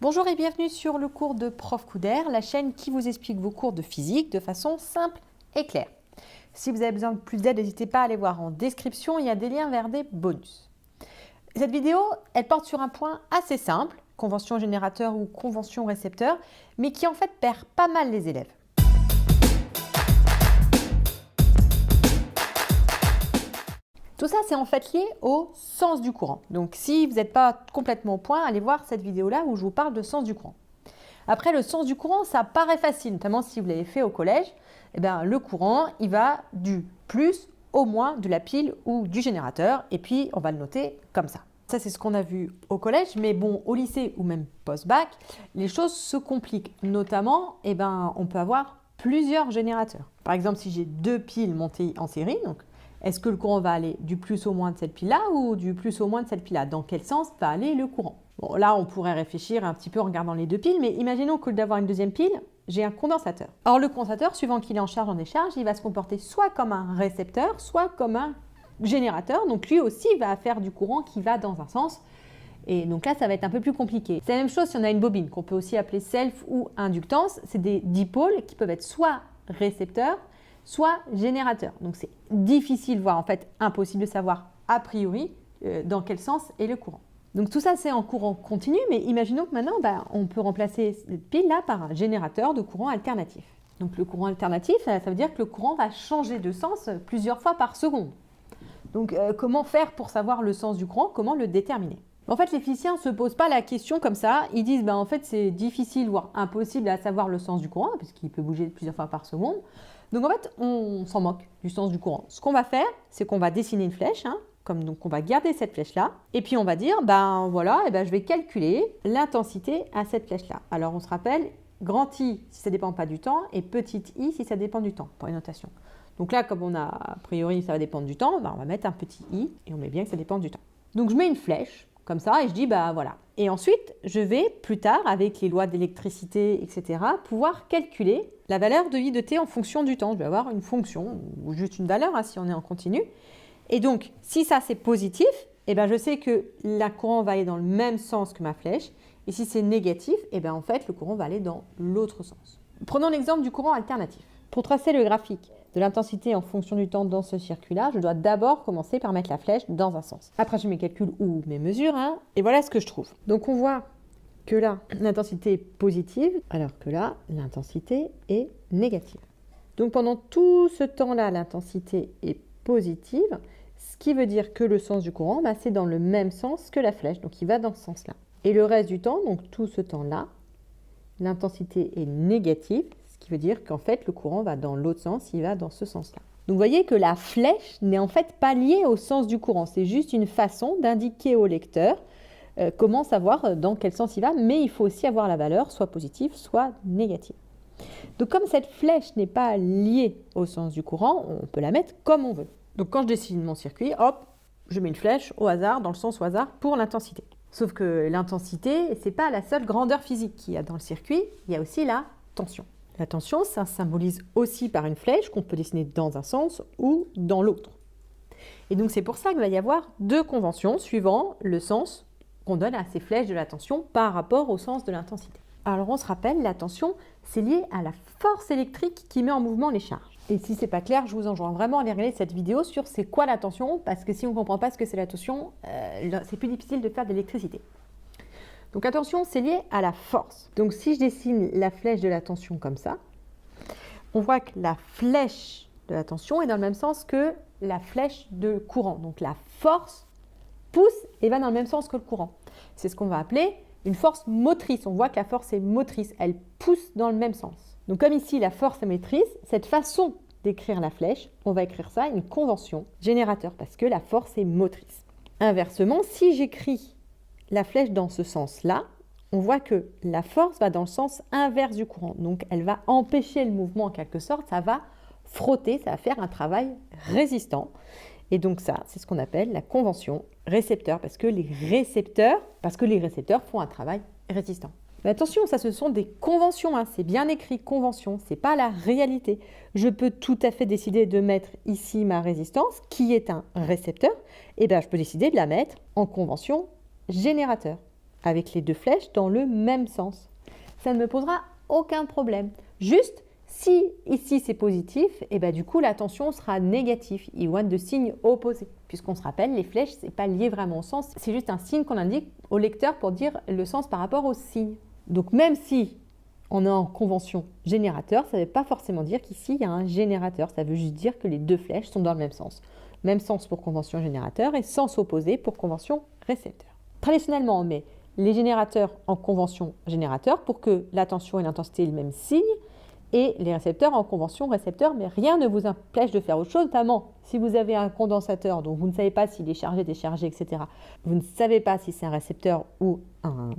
Bonjour et bienvenue sur le cours de Prof Couder, la chaîne qui vous explique vos cours de physique de façon simple et claire. Si vous avez besoin de plus d'aide, n'hésitez pas à aller voir en description, il y a des liens vers des bonus. Cette vidéo, elle porte sur un point assez simple, convention générateur ou convention récepteur, mais qui en fait perd pas mal les élèves. Tout ça, c'est en fait lié au sens du courant. Donc, si vous n'êtes pas complètement au point, allez voir cette vidéo-là où je vous parle de sens du courant. Après, le sens du courant, ça paraît facile, notamment si vous l'avez fait au collège. Eh bien, le courant, il va du plus au moins de la pile ou du générateur, et puis on va le noter comme ça. Ça, c'est ce qu'on a vu au collège, mais bon, au lycée ou même post-bac, les choses se compliquent. Notamment, on peut avoir plusieurs générateurs. Par exemple, si j'ai deux piles montées en série, donc est-ce que le courant va aller du plus au moins de cette pile-là ou du plus au moins de cette pile-là? Dans quel sens va aller le courant? Bon, là, on pourrait réfléchir un petit peu en regardant les deux piles, mais imaginons qu'au lieu d'avoir une deuxième pile, j'ai un condensateur. Or, le condensateur, suivant qu'il est en charge ou en décharge, il va se comporter soit comme un récepteur, soit comme un générateur. Donc, lui aussi va faire du courant qui va dans un sens. Et donc là, ça va être un peu plus compliqué. C'est la même chose si on a une bobine, qu'on peut aussi appeler self ou inductance. C'est des dipôles qui peuvent être soit récepteurs, soit générateur. Donc c'est difficile, voire en fait impossible de savoir a priori dans quel sens est le courant. Donc tout ça c'est en courant continu, mais imaginons que maintenant on peut remplacer cette pile-là par un générateur de courant alternatif. Donc le courant alternatif, ça veut dire que le courant va changer de sens plusieurs fois par seconde. Donc comment faire pour savoir le sens du courant? Comment le déterminer? En fait, les physiciens ne se posent pas la question comme ça. Ils disent, en fait, c'est difficile, voire impossible à savoir le sens du courant, puisqu'il peut bouger plusieurs fois par seconde. Donc, en fait, on s'en moque du sens du courant. Ce qu'on va faire, c'est qu'on va dessiner une flèche, donc on va garder cette flèche-là, et puis on va dire, je vais calculer l'intensité à cette flèche-là. Alors, on se rappelle, grand I si ça ne dépend pas du temps, et petit i si ça dépend du temps, pour une notation. Donc là, comme on a priori, ça va dépendre du temps, on va mettre un petit i, et on met bien que ça dépend du temps. Donc, je mets une flèche, comme ça, et je dis, voilà. Et ensuite, je vais, plus tard, avec les lois d'électricité, etc., pouvoir calculer la valeur de I de t en fonction du temps. Je vais avoir une fonction, ou juste une valeur, si on est en continu. Et donc, si ça, c'est positif, je sais que le courant va aller dans le même sens que ma flèche. Et si c'est négatif, en fait, le courant va aller dans l'autre sens. Prenons l'exemple du courant alternatif. Pour tracer le graphique de l'intensité en fonction du temps dans ce circuit-là, je dois d'abord commencer par mettre la flèche dans un sens. Après, je fais mes calculs ou mes mesures, et voilà ce que je trouve. Donc, on voit que là, l'intensité est positive, alors que là, l'intensité est négative. Donc, pendant tout ce temps-là, l'intensité est positive, ce qui veut dire que le sens du courant, c'est dans le même sens que la flèche, donc il va dans ce sens-là. Et le reste du temps, donc tout ce temps-là, l'intensité est négative, ce qui veut dire qu'en fait, le courant va dans l'autre sens, il va dans ce sens-là. Donc, vous voyez que la flèche n'est en fait pas liée au sens du courant. C'est juste une façon d'indiquer au lecteur comment savoir dans quel sens il va, mais il faut aussi avoir la valeur soit positive, soit négative. Donc, comme cette flèche n'est pas liée au sens du courant, on peut la mettre comme on veut. Donc, quand je dessine mon circuit, hop, je mets une flèche au hasard, dans le sens au hasard, pour l'intensité. Sauf que l'intensité, ce n'est pas la seule grandeur physique qu'il y a dans le circuit, il y a aussi la tension. La tension, ça symbolise aussi par une flèche qu'on peut dessiner dans un sens ou dans l'autre. Et donc c'est pour ça qu'il va y avoir deux conventions suivant le sens qu'on donne à ces flèches de la tension par rapport au sens de l'intensité. Alors on se rappelle, la tension, c'est lié à la force électrique qui met en mouvement les charges. Et si c'est pas clair, je vous enjoins vraiment à aller regarder cette vidéo sur c'est quoi la tension, parce que si on ne comprend pas ce que c'est la tension, c'est plus difficile de faire de l'électricité. Donc la tension, c'est lié à la force. Donc si je dessine la flèche de la tension comme ça, on voit que la flèche de la tension est dans le même sens que la flèche de courant. Donc la force pousse et va dans le même sens que le courant. C'est ce qu'on va appeler une force motrice. On voit que la force est motrice, elle pousse dans le même sens. Donc comme ici la force est motrice, cette façon d'écrire la flèche, on va écrire ça une convention générateur parce que la force est motrice. Inversement, si j'écris la flèche dans ce sens-là, on voit que la force va dans le sens inverse du courant. Donc, elle va empêcher le mouvement en quelque sorte, ça va frotter, ça va faire un travail résistant. Et donc ça, c'est ce qu'on appelle la convention récepteur, parce que les récepteurs font un travail résistant. Mais attention, ça ce sont des conventions, c'est bien écrit convention, c'est pas la réalité. Je peux tout à fait décider de mettre ici ma résistance, qui est un récepteur, et je peux décider de la mettre en convention générateur. avec les deux flèches dans le même sens. Ça ne me posera aucun problème. Juste, si ici c'est positif, et ben du coup la tension sera négative. Il va être de signe opposé. Puisqu'on se rappelle, les flèches, ce n'est pas lié vraiment au sens. C'est juste un signe qu'on indique au lecteur pour dire le sens par rapport au signe. Donc même si on est en convention générateur, ça ne veut pas forcément dire qu'ici il y a un générateur. Ça veut juste dire que les deux flèches sont dans le même sens. Même sens pour convention générateur et sens opposé pour convention récepteur. Traditionnellement, on met les générateurs en convention générateur pour que la tension et l'intensité aient le même signe, et les récepteurs en convention récepteur, mais rien ne vous empêche de faire autre chose, notamment si vous avez un condensateur dont vous ne savez pas s'il est chargé, déchargé, etc. Vous ne savez pas si c'est un récepteur ou un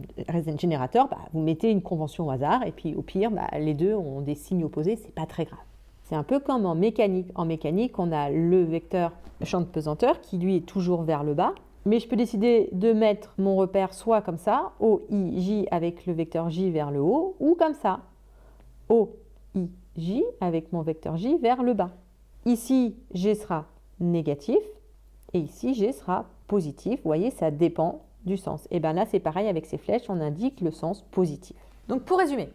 générateur, vous mettez une convention au hasard et puis au pire, les deux ont des signes opposés, c'est pas très grave. C'est un peu comme en mécanique. En mécanique, on a le vecteur champ de pesanteur qui lui est toujours vers le bas, mais je peux décider de mettre mon repère soit comme ça, O, I, J avec le vecteur J vers le haut, ou comme ça, O, I, J avec mon vecteur J vers le bas. Ici, G sera négatif et ici, G sera positif. Vous voyez, ça dépend du sens. Et bien là, c'est pareil avec ces flèches, on indique le sens positif. Donc pour résumer,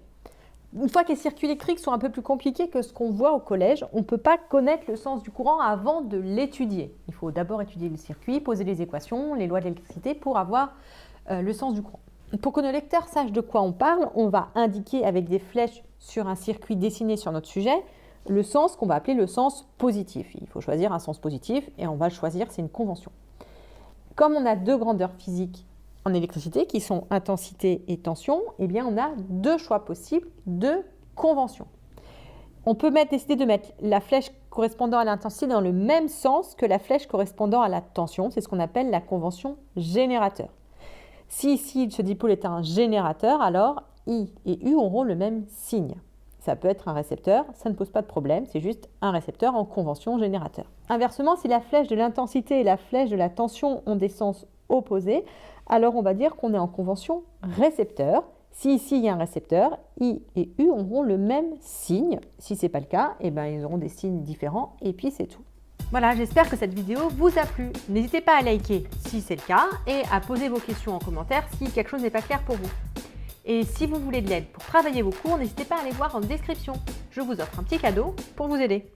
une fois que les circuits électriques sont un peu plus compliqués que ce qu'on voit au collège, on ne peut pas connaître le sens du courant avant de l'étudier. Il faut d'abord étudier le circuit, poser les équations, les lois de l'électricité pour avoir le sens du courant. Pour que nos lecteurs sachent de quoi on parle, on va indiquer avec des flèches sur un circuit dessiné sur notre sujet le sens qu'on va appeler le sens positif. Il faut choisir un sens positif et on va le choisir, c'est une convention. Comme on a deux grandeurs physiques en électricité qui sont intensité et tension, eh bien on a deux choix possibles de convention. On peut décider de mettre la flèche correspondant à l'intensité dans le même sens que la flèche correspondant à la tension. C'est ce qu'on appelle la convention générateur. Si ici ce dipôle est un générateur, alors I et U auront le même signe. Ça peut être un récepteur, ça ne pose pas de problème, c'est juste un récepteur en convention générateur. Inversement, si la flèche de l'intensité et la flèche de la tension ont des sens opposés, alors on va dire qu'on est en convention récepteur. Si ici il y a un récepteur, I et U auront le même signe. Si ce n'est pas le cas, eh ben, ils auront des signes différents et puis c'est tout. Voilà, j'espère que cette vidéo vous a plu. N'hésitez pas à liker si c'est le cas et à poser vos questions en commentaire si quelque chose n'est pas clair pour vous. Et si vous voulez de l'aide pour travailler vos cours, n'hésitez pas à aller voir en description. Je vous offre un petit cadeau pour vous aider.